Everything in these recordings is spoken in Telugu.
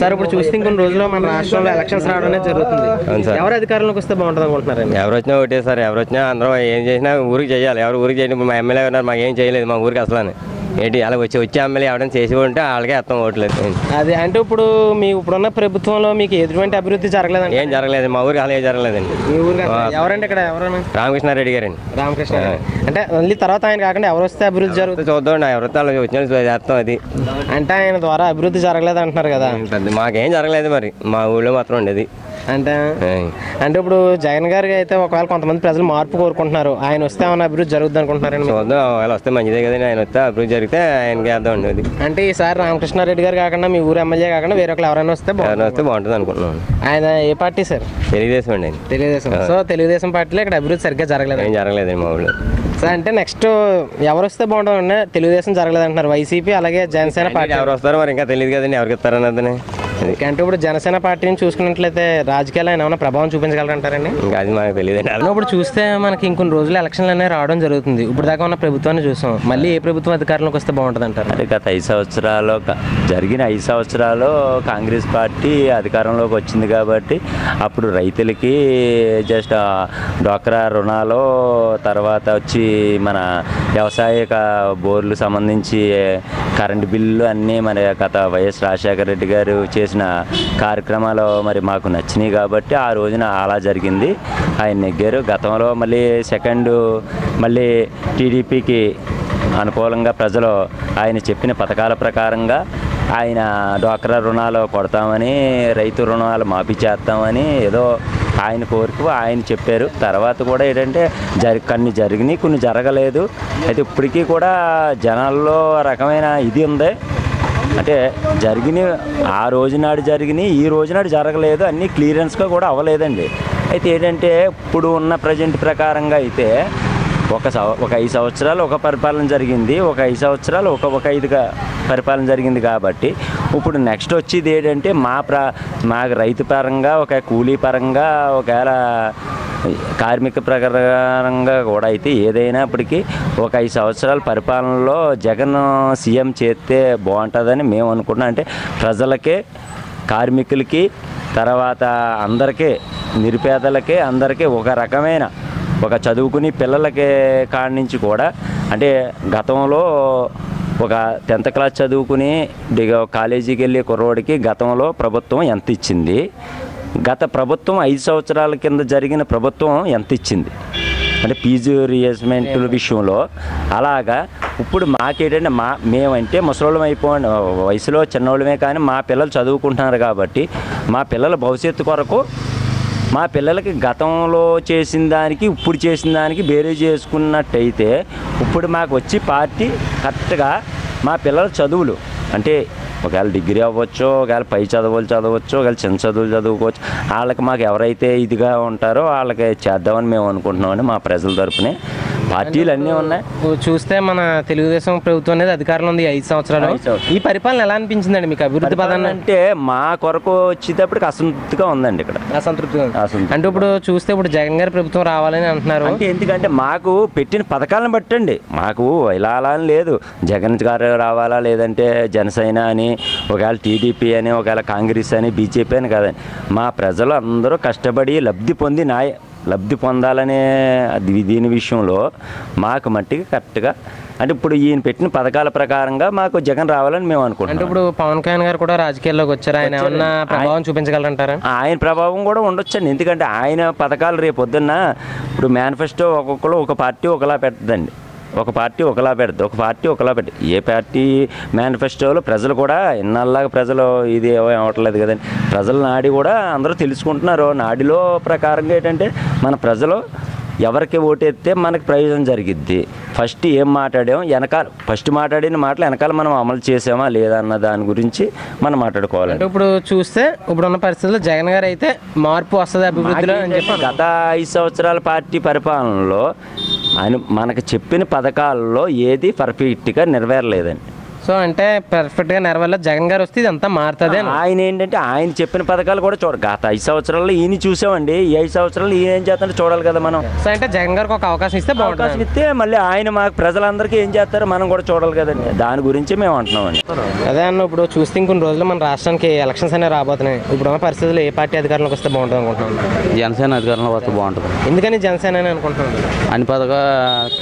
సార్ ఇప్పుడు చూస్తే ఇంకొన్ని రోజుల్లో మన రాష్ట్రంలో ఎలక్షన్స్ రావడం అనేది జరుగుతుంది. ఎవరు అధికారంలోకి వస్తే బాగుంటుంది అనుకుంటున్నారండి? ఎవరు వచ్చినా ఒకటే సార్, ఎవరు వచ్చినా అందరూ ఏం చేసినా ఊరికి చేయాలి. ఎవరు ఊరికి చేయడం, మా ఎమ్మెల్యే ఉన్నారు, మాకు ఏం చేయలేదు మా ఊరికి అసలు. ఏంటి అలా వచ్చే ఎమ్మెల్యే ఎవరైనా చేసి ఉంటే వాళ్ళకే అర్థం అవ్వట్లేదు. అది అంటే ఇప్పుడు ఇప్పుడున్న ప్రభుత్వంలో మీకు ఎటువంటి అభివృద్ధి జరగలేదండి? ఏం జరగలేదు మా ఊరికి, అలా ఏం జరగలేదండి. మీ ఊరికి ఎవరండి ఇక్కడ? ఎవరైనా రామకృష్ణారెడ్డి గారండి. రామకృష్ణ అంటే మళ్ళీ తర్వాత ఆయన కాకుండా ఎవరు వస్తే అభివృద్ధి జరుగుతుంది చూద్దాం. ఎవరు వస్తే వచ్చిన చేస్తాం. అది అంటే ఆయన ద్వారా అభివృద్ధి జరగలేదు అంటున్నారు కదా. మాకేం జరగలేదు మరి, మా ఊళ్ళో మాత్రం ఉండేది. అంటే ఇప్పుడు జగన్ గారికి అయితే ఒకవేళ కొంతమంది ప్రజలు మార్పు కోరుకుంటున్నారు, ఆయన వస్తే ఏమైనా అభివృద్ధి జరుగుద్ది అనుకుంటున్నారండి? చూద్దాం, ఆయన వస్తే మంచిదే కదండి. ఆయన వస్తే అభివృద్ధి జరిగితే ఆయనకి అర్థం ఉండేది. అంటే ఈసారి రామకృష్ణారెడ్డి గారు కాకుండా మీ ఊరు ఎమ్మెల్యే కాకుండా వేరే ఒకరు ఎవరైనా వస్తే బాగుంటుంది అనుకుంటున్నాను. ఆయన ఏ పార్టీ సార్? తెలుగుదేశం అండి. తెలుగుదేశం. సో తెలుగుదేశం పార్టీలో ఇక్కడ అభివృద్ధి సరిగ్గా జరగలేదు? ఏం జరగలేదండి మా ఊళ్ళో. సార్ అంటే నెక్స్ట్ ఎవరు వస్తే బాగుంటుంది? తెలుగుదేశం జరగలేదు అంటున్నారు, వైసీపీ అలాగే జనసేన పార్టీ. ఎవరు వస్తారో మరి ఇంకా తెలియదు కదండి, ఎవరికి ఇస్తారన్నది. అంటే ఇప్పుడు జనసేన పార్టీని చూసుకున్నట్లయితే రాజకీయాలు ఆయన ఏమైనా ప్రభావం చూపించగలరంటారండి? ఇంకా అది మాకు తెలియదండి. ఇప్పుడు చూస్తే మనకి ఇంకొన్ని రోజులు ఎలక్షన్లు అనేవి రావడం జరుగుతుంది. ఇప్పుడు దాకా ఉన్న ప్రభుత్వాన్ని చూసాం, మళ్ళీ ఏ ప్రభుత్వం అధికారంలోకి వస్తే బాగుంటుంది అంటారు? అంటే గత 5 సంవత్సరాలు జరిగిన 5 సంవత్సరాలు కాంగ్రెస్ పార్టీ అధికారంలోకి వచ్చింది కాబట్టి అప్పుడు రైతులకి జస్ట్ డ్వాక్రా రుణాలు, తర్వాత వచ్చి మన వ్యవసాయ బోర్లు సంబంధించి కరెంటు బిల్లులు అన్నీ మరి గత వైఎస్ రాజశేఖర రెడ్డి గారు చేసిన కార్యక్రమాలు మరి మాకు నచ్చినాయి కాబట్టి ఆ రోజున అలా జరిగింది. ఆయన నెగ్గారు. గతంలో మళ్ళీ టీడీపీకి అనుకూలంగా ప్రజలు ఆయన చెప్పిన పథకాల ప్రకారంగా ఆయన డ్వాక్రా రుణాలు కొడతామని, రైతు రుణాలు మాఫీ చేస్తామని ఏదో ఆయన కోరిక ఆయన చెప్పారు. తర్వాత కూడా ఏంటంటే కొన్ని జరిగినాయి, కొన్ని జరగలేదు. అయితే ఇప్పటికీ కూడా జనాల్లో రకమైన ఇది ఉంది. అంటే ఆ రోజునాడు జరిగినాయి, ఈ రోజునాడు జరగలేదు, అన్నీ క్లియరెన్స్గా కూడా అవ్వలేదండి. అయితే ఏంటంటే ఇప్పుడు ఉన్న ప్రజెంట్ ప్రకారంగా అయితే ఒక 5 సంవత్సరాలు ఒక పరిపాలన జరిగింది, ఒక 5 సంవత్సరాలు ఒక 5 పరిపాలన జరిగింది కాబట్టి ఇప్పుడు నెక్స్ట్ వచ్చేది ఏంటంటే మాకు రైతు పరంగా, ఒక కూలీ పరంగా, ఒకవేళ కార్మిక ప్రకారంగా కూడా అయితే ఏదైనా ఇప్పటికీ ఒక 5 సంవత్సరాల పరిపాలనలో జగన్ సీఎం చేస్తే బాగుంటుందని మేము అనుకుంటున్నాం. అంటే ప్రజలకే, కార్మికులకి, తర్వాత అందరికీ, నిరుపేదలకే అందరికీ ఒక రకమైన ఒక చదువుకుని పిల్లలకి కాడి నుంచి కూడా అంటే గతంలో ఒక 10th క్లాస్ చదువుకుని కాలేజీకి వెళ్ళే కుర్రోడికి గతంలో ప్రభుత్వం ఎంత ఇచ్చింది, గత ప్రభుత్వం 5 సంవత్సరాల కింద జరిగిన ప్రభుత్వం ఎంత ఇచ్చింది అంటే ఫీజు రీయింబర్స్మెంట్ విషయంలో. అలాగా ఇప్పుడు మాకేంటంటే మేమంటే ముసలోళ్ళం అయిపోయిన వయసులో చిన్నోళ్ళమే, కానీ మా పిల్లలు చదువుకుంటున్నారు కాబట్టి మా పిల్లల భవిష్యత్తు కొరకు మా పిల్లలకి గతంలో చేసిన దానికి ఇప్పుడు చేసిన దానికి బేరీ చేసుకున్నట్టయితే ఇప్పుడు మాకు వచ్చి పార్టీ కరెక్ట్గా మా పిల్లల చదువులు అంటే ఒకవేళ డిగ్రీ అవ్వచ్చు, ఒకవేళ పై చదువులు చదవచ్చు, ఒకవేళ చిన్న చదువులు చదువుకోవచ్చు, వాళ్ళకి మాకు ఎవరైతే ఇదిగా ఉంటారో వాళ్ళకి చేద్దామని మేము అనుకుంటున్నామని మా ప్రజల తరపునే. పార్టీలు అన్నీ ఉన్నాయి. చూస్తే మన తెలుగుదేశం ప్రభుత్వం అనేది అధికారంలో ఉంది 5 సంవత్సరాలు. ఈ పరిపాలన ఎలా అనిపించిందండి మీకు? అభివృద్ధి పదాన్ని అంటే మా కొరకు వచ్చేటప్పటికి అసంతృప్తిగా ఉందండి. ఇక్కడ అసంతృప్తిగా అంటే ఇప్పుడు చూస్తే ఇప్పుడు జగన్ గారి ప్రభుత్వం రావాలని అంటున్నారు. అంటే ఎందుకంటే మాకు పెట్టిన పథకాలను బట్టండి, మాకు ఇలా అలా అని లేదు. జగన్ గారు రావాలా, లేదంటే జనసేన అని, ఒకవేళ టీడీపీ అని, ఒకవేళ కాంగ్రెస్ అని, బీజేపీ అని కాదని మా ప్రజలు అందరూ కష్టపడి లబ్ధి పొందాలనే దీని విషయంలో మాకు మట్టికి కరెక్ట్గా అంటే ఇప్పుడు ఈయన పెట్టిన పథకాల ప్రకారంగా మాకు జగన్ రావాలని మేము అనుకుంటున్నాం. అంటే ఇప్పుడు పవన్ కళ్యాణ్ గారు కూడా రాజకీయాల్లోకి వచ్చారు, ఆయన ఏమన్నా ప్రభావం చూపించగలరంటారా? ఆయన ప్రభావం కూడా ఉండొచ్చండి. ఎందుకంటే ఆయన పథకాలు రేపు పొద్దున్న ఇప్పుడు మేనిఫెస్టో ఒక్కొక్కరు ఒక పార్టీ ఒకలా పెడుతుందండి, ఒక పార్టీ ఒకలా పెడుతుంది, ఒక పార్టీ ఒకలా పెట్టి ఏ పార్టీ మేనిఫెస్టోలో ప్రజలు కూడా ఇన్నాళ్ళగా ప్రజలు ఇది అవ్వట్లేదు కదండి. ప్రజల నాడి కూడా అందరూ తెలుసుకుంటున్నారు. నాడిలో ప్రకారంగా ఏంటంటే మన ప్రజలు ఎవరికి ఓటేస్తే మనకు ప్రయోజనం జరిగిద్ది. ఫస్ట్ ఏం మాట్లాడాము, ఫస్ట్ మాట్లాడిన మాటలు వెనకాల మనం అమలు చేసామా లేదా అన్న దాని గురించి మనం మాట్లాడుకోవాలి. అంటే ఇప్పుడు చూస్తే ఇప్పుడున్న పరిస్థితుల్లో జగన్ గారు అయితే మార్పు వస్తుంది అభివృద్ధిలో అని చెప్పి గత 5 సంవత్సరాల పార్టీ పరిపాలనలో మనకు చెప్పిన పథకాల్లో ఏది పర్ఫెక్ట్గా నెరవేరలేదండి. సో అంటే పర్ఫెక్ట్గా నెరవేర్ల జగన్ గారు వస్తే ఇదంతా మారుతుంది అని. ఆయన ఏంటంటే ఆయన చెప్పిన పథకాలు కూడా గత 5 సంవత్సరాల్లో ఈయన చూసామండి. ఈ 5 సంవత్సరాలు ఈయన ఏం చేస్తాడో చూడాలి కదా మనం. సో అంటే జగన్ గారికి ఒక అవకాశం ఇస్తే బాగుంటుంది. అవకాశం ఇస్తే మళ్ళీ ఆయన మాకు ప్రజలందరికీ ఏం చేస్తారో మనం కూడా చూడాలి కదండి. దాని గురించి మేము అంటున్నామండి. అదే అన్న, ఇప్పుడు చూస్తే ఇంకొన్ని రోజులు మన రాష్ట్రానికి ఎలక్షన్స్ అనేవి రాబోతున్నాయి. ఇప్పుడున్న పరిస్థితుల్లో ఏ పార్టీ అధికారంలోకి వస్తే బాగుంటుంది అనుకుంటున్నాను? జనసేన అధికారంలో వస్తే బాగుంటుంది. ఎందుకని జనసేన అని అనుకుంటున్నాను? అన్ని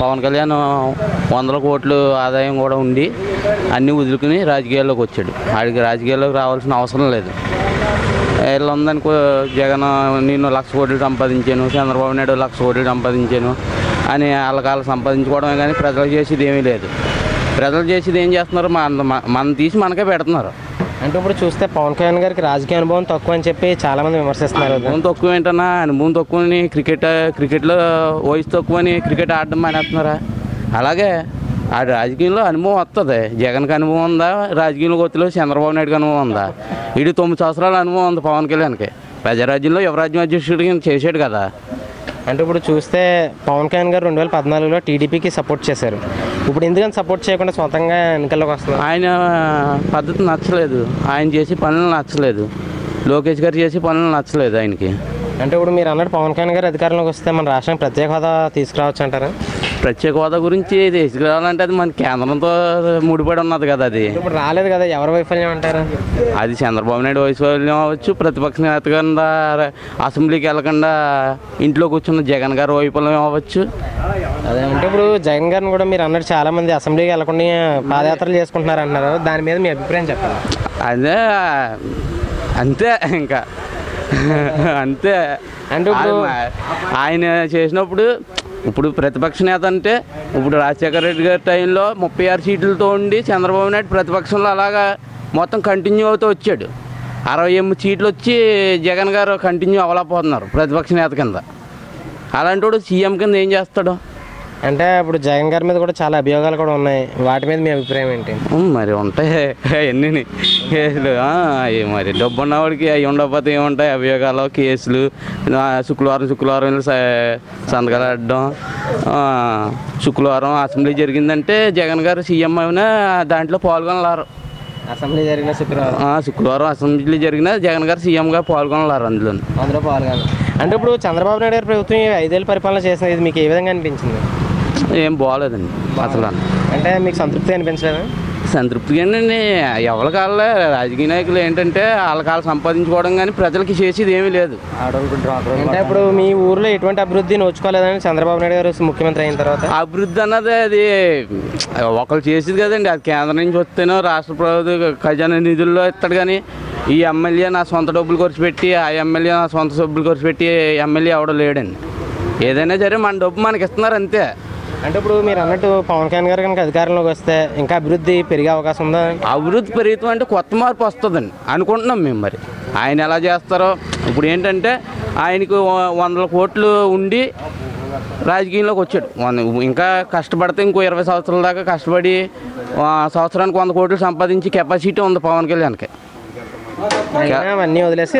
పవన్ కళ్యాణ్ 100 కోట్లు ఆదాయం కూడా ఉండి అన్నీ వదులుకుని రాజకీయాల్లోకి వచ్చాడు. ఆడికి రాజకీయాల్లోకి రావాల్సిన అవసరం లేదు. వీళ్ళు ఉందనుకో, జగన్ నేను 1,00,000 కోట్లు సంపాదించాను, చంద్రబాబు నాయుడు 1,00,000 కోట్లు సంపాదించాను అని వాళ్ళకాళ్ళు సంపాదించుకోవడమే కానీ ప్రజలు చేసేది ఏమీ లేదు. ప్రజలు చేసేది ఏం చేస్తున్నారు? మనం తీసి మనకే పెడుతున్నారు. అంటే ఇప్పుడు చూస్తే పవన్ కళ్యాణ్ గారికి రాజకీయ అనుభవం తక్కువ అని చెప్పి చాలా మంది విమర్శిస్తున్నారు. అనుభవం తక్కువ ఏంటన్నా? అనుభవం తక్కువని క్రికెట్లో వయసు తక్కువని క్రికెట్ ఆడడం మానేస్తున్నారా? అలాగే ఆ రాజకీయంలో అనుభవం వస్తుంది. జగన్కి అనుభవం ఉందా? రాజకీయంలో కొత్తలో చంద్రబాబు నాయుడుకి అనుభవం ఉందా? ఇది 9 సంవత్సరాల అనుభవం ఉంది పవన్ కళ్యాణ్కి. ప్రజారాజ్యంలో యువరాజ్యం అధ్యక్షుడికి చేసాడు కదా. అంటే ఇప్పుడు చూస్తే పవన్ కళ్యాణ్ గారు 2014లో టీడీపీకి సపోర్ట్ చేశారు. ఇప్పుడు ఎందుకని సపోర్ట్ చేయకుండా సొంతంగా ఎన్నికల్లోకి వస్తున్నారు? ఆయన పద్ధతి నచ్చలేదు, ఆయన చేసే పనులు నచ్చలేదు, లోకేష్ గారు చేసే పనులు నచ్చలేదు ఆయనకి. అంటే ఇప్పుడు మీరు అన్నట్టు పవన్ కళ్యాణ్ గారు అధికారంలోకి వస్తే మన రాష్ట్రానికి ప్రత్యేక హోదా తీసుకురావచ్చు అంటారా? ప్రత్యేక హోదా గురించి తీసుకురావాలంటే అది మన కేంద్రంతో ముడిపడి ఉన్నది కదా. అది ఇప్పుడు రాలేదు కదా, ఎవరి వైఫల్యం అంటారు? అది చంద్రబాబు నాయుడు వైఫల్యం అవ్వచ్చు, ప్రతిపక్ష నేత కింద అసెంబ్లీకి వెళ్ళకుండా ఇంట్లో కూర్చున్న జగన్ గారు వైఫల్యం అవ్వచ్చు. అదే అంటే ఇప్పుడు జగన్ గారిని కూడా మీరు అన్నట్టు చాలా మంది అసెంబ్లీకి వెళ్ళకుండా పాదయాత్రలు చేసుకుంటున్నారు అంటున్నారు. దాని మీద మీ అభిప్రాయం చెప్పాలి. అదే అంతే, ఇంకా అంతే. అంటే ఇప్పుడు ఆయన చేసినప్పుడు, ఇప్పుడు ప్రతిపక్ష నేత అంటే ఇప్పుడు రాజశేఖర రెడ్డి గారి టైంలో 36 సీట్లతో ఉండి చంద్రబాబు నాయుడు ప్రతిపక్షంలో అలాగా మొత్తం కంటిన్యూ అవుతూ వచ్చాడు. 68 సీట్లు వచ్చి జగన్ గారు కంటిన్యూ అవ్వలేకపోతున్నారు ప్రతిపక్ష నేత కింద. అలాంటి వాడు సీఎం కింద ఏం చేస్తాడు? అంటే ఇప్పుడు జగన్ గారి మీద కూడా చాలా అభియోగాలు కూడా ఉన్నాయి. వాటి మీద మీ అభిప్రాయం ఏంటి? మరి ఉంటాయి ఎన్ని కేసులు. మరి డబ్బు ఉన్నవాడికి అవి ఉండకపోతే ఏముంటాయి? అభియోగాలు, కేసులు. శుక్రవారం సంతకాలు ఆడడం. శుక్రవారం అసెంబ్లీ జరిగిందంటే జగన్ గారు సీఎం అయినా దాంట్లో పాల్గొనలేరు. అసెంబ్లీ జరిగిన శుక్రవారం అసెంబ్లీ జరిగినా జగన్ గారు సీఎంగా పాల్గొనలేరు అందులో పాల్గొన. అంటే ఇప్పుడు చంద్రబాబు నాయుడు గారి ప్రభుత్వం 5 ఏళ్ళు పరిపాలన చేసిన ఇది మీకు ఏ విధంగా అనిపించింది? ఏం బాగోలేదండి అసలు. అంటే మీకు సంతృప్తి అనిపించలేదా? సంతృప్తిగా ఏంటండి, ఎవరి కాళ్ళ రాజకీయ నాయకులు ఏంటంటే వాళ్ళ కాళ్ళు సంపాదించుకోవడం కానీ ప్రజలకి చేసేది ఏమీ లేదు. అంటే ఇప్పుడు మీ ఊర్లో ఎటువంటి అభివృద్ధి నోచుకోలేదని చంద్రబాబు నాయుడు గారు ముఖ్యమంత్రి అయిన తర్వాత? అభివృద్ధి అన్నది అది ఒకరు చేసేది కదండి. అది కేంద్రం నుంచి వస్తేనో రాష్ట్ర ప్రభుత్వ ఖజానా నిధుల్లో ఇస్తాడు. కానీ ఈ ఎమ్మెల్యే నా సొంత డబ్బులు ఖర్చు పెట్టి, ఆ ఎమ్మెల్యే నా సొంత డబ్బులు ఖర్చు పెట్టి ఎమ్మెల్యే ఎవడో లేడండి. ఏదైనా సరే మన డబ్బు మనకి ఇస్తున్నారు అంతే. అంటే ఇప్పుడు మీరు అన్నట్టు పవన్ కళ్యాణ్ గారు కనుక అధికారంలోకి వస్తే ఇంకా అభివృద్ధి పెరిగే అవకాశం ఉందా? అభివృద్ధి పెరుగుతాం అంటే కొత్త మార్పు వస్తుందండి అనుకుంటున్నాం మేము. మరి ఆయన ఎలా చేస్తారో. ఇప్పుడు ఏంటంటే ఆయనకు 100 కోట్లు ఉండి రాజకీయంలోకి వచ్చాడు. ఇంకా కష్టపడితే ఇంకో 20 సంవత్సరాల దాకా కష్టపడి సంవత్సరానికి 100 కోట్లు సంపాదించి కెపాసిటీ ఉంది పవన్ కళ్యాణ్కి. అన్నీ వదిలేసి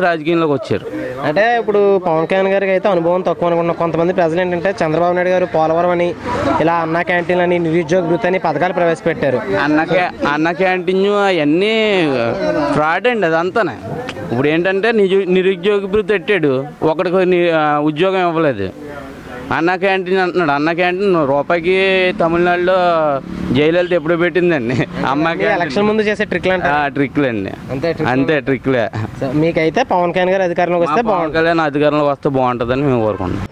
రాజకీయంలోకి వచ్చారు. అంటే ఇప్పుడు పవన్ కళ్యాణ్ గారికి అయితే అనుభవం తక్కువ అనుకున్న కొంతమంది ప్రజలు ఏంటంటే చంద్రబాబు నాయుడు గారు పోలవరం అని, ఇలా అన్నా క్యాంటీన్ అని, నిరుద్యోగ వృత్తి అని పథకాలు ప్రవేశపెట్టారు. అన్న క్యాంటీన్ అవన్నీ ఫ్రాడ్ అండి అదంతానే. ఇప్పుడు ఏంటంటే నిరుద్యోగ వృత్తి పెట్టాడు, ఒకటికి ఉద్యోగం ఇవ్వలేదు. అన్న క్యాంటీన్ అంటున్నాడు. అన్న క్యాంటీన్ రూపాయికి తమిళనాడులో జైలలిత ఎప్పుడు పెట్టిందండి. అమ్మకి ఎలక్షన్ ముందు చేసే ట్రిక్లు అండి. అంతే ట్రిక్లే. మీకైతే పవన్ కళ్యాణ్ గారు అధికారంలోకి వస్తే అధికారంలోకి వస్తే బాగుంటుందని మేము కోరుకుంటున్నాం.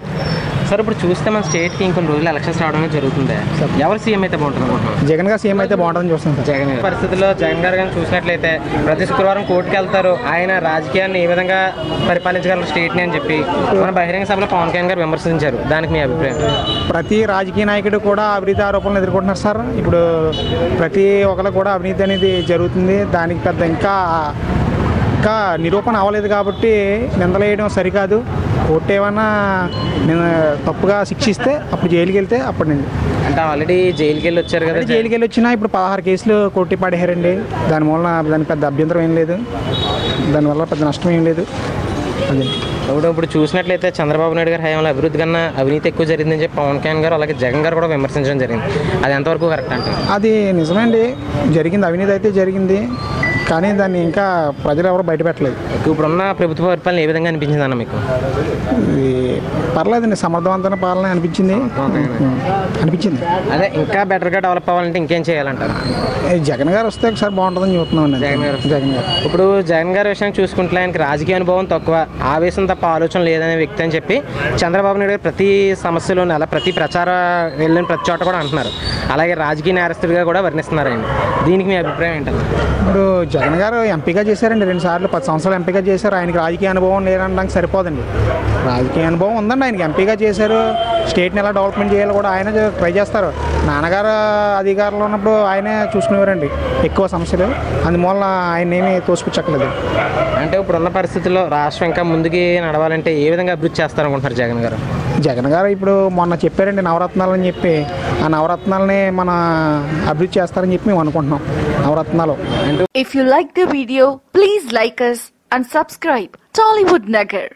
సార్ ఇప్పుడు చూస్తే మన స్టేట్కి ఇంకొన్ని రోజులు ఎలక్షన్స్ రావడం జరుగుతుంది. ఎవరు సీఎం అయితే బాగుంటుంది అనుకుంటున్నాం? జగన్ గారు సీఎం అయితే బాగుంటుందని చూస్తాం సార్. జగన్ పరిస్థితుల్లో జగన్ గారు కానీ చూసినట్లయితే ప్రతి శుక్రవారం కోర్టుకు వెళ్తారు. ఆయన రాజకీయాన్ని ఏ విధంగా పరిపాలించగలరు స్టేట్ని అని చెప్పి మన బహిరంగ సభలో పవన్ కళ్యాణ్ గారు విమర్శించారు. దానికి మీ అభిప్రాయం? ప్రతి రాజకీయ నాయకుడు కూడా అవినీతి ఆరోపణలు ఎదుర్కొంటున్నారు సార్. ఇప్పుడు ప్రతి ఒక్కరు కూడా అవినీతి అనేది జరుగుతుంది. దానికి పెద్ద ఇంకా నిరూపణ అవ్వలేదు కాబట్టి నిందలేయడం సరికాదు. కోర్టు ఏమన్నా నేను తప్పుగా శిక్షిస్తే అప్పుడు జైలుకి వెళ్తే అప్పుడు నేను అంటే ఆల్రెడీ జైలుకి వెళ్ళి వచ్చారు కదా. జైలుకి వెళ్ళి వచ్చినా ఇప్పుడు 16 కేసులు కొట్టి పడేశారండి. దానివల్ల దానికి పెద్ద అభ్యంతరం ఏం లేదు, దానివల్ల పెద్ద నష్టం ఏం లేదు. అదే ఇప్పుడు చూసినట్లయితే చంద్రబాబు నాయుడు గారి హయాంలో అభివృద్ధి కన్నా అవినీతి ఎక్కువ జరిగిందని చెప్పి పవన్ కళ్యాణ్ గారు అలాగే జగన్ గారు కూడా విమర్శించడం జరిగింది. అది ఎంతవరకు కరెక్ట్ అంటారు? అది నిజమండి, జరిగింది, అవినీతి అయితే జరిగింది, కానీ దాన్ని ఇంకా ప్రజలు ఎవరు బయట పెట్టలేదు. ఇప్పుడున్న ప్రభుత్వ పరిపాలన ఏ విధంగా అనిపించింది అన్న మీకు? ఇది పర్లేదండి, సమర్థవంతమైన పాలన అనిపించింది. అదే ఇంకా బెటర్గా డెవలప్ అవ్వాలంటే ఇంకేం చేయాలంటారు? జగన్ గారు వస్తే ఒకసారి బాగుంటుందని చూస్తున్నాం. జగన్ గారు ఇప్పుడు జగన్ గారి విషయాన్ని చూసుకుంటే ఆయనకి రాజకీయ అనుభవం తక్కువ, ఆవేశం తప్ప ఆలోచన లేదనే వ్యక్తి అని చెప్పి చంద్రబాబు నాయుడు గారు ప్రతి సమస్యలోనే అలా ప్రతి ప్రచార వెళ్ళిన ప్రతి చోట కూడా అంటున్నారు. అలాగే రాజకీయ నేరస్తుడిగా కూడా వర్ణిస్తున్నారు ఆయన. దీనికి మీ అభిప్రాయం ఏంటంటే? ఇప్పుడు జగన్ గారు ఎంపీగా చేశారండి, 2 సార్లు 10 సంవత్సరాలు ఎంపీగా చేశారు. ఆయనకి రాజకీయ అనుభవం లేదనడానికి సరిపోదండి. రాజకీయ అనుభవం ఉందండి ఆయనకి, ఎంపీగా చేశారు. స్టేట్ని ఎలా డెవలప్మెంట్ చేయాలో కూడా ఆయన ట్రై చేస్తారు. నాన్నగారు అధికారంలో ఉన్నప్పుడు ఆయనే చూసుకునేవారండి ఎక్కువ సమస్యలు, అందువల్ల ఆయన ఏమీ తోసుకొచ్చట్లేదు. అంటే ఇప్పుడున్న పరిస్థితుల్లో రాష్ట్రం ఇంకా ముందుకి నడవాలంటే ఏ విధంగా అభివృద్ధి చేస్తారనుకుంటున్నారు జగన్ గారు? జగన్ గారు ఇప్పుడు మొన్న చెప్పారండి నవరత్నాలు అని చెప్పి, ఆ నవరత్నాలని మన అభివృద్ధి చేస్తారని చెప్పి మేము అనుకుంటున్నాం. నవరత్నాలు. If you like the video, please like us and subscribe Tollywood Nagar.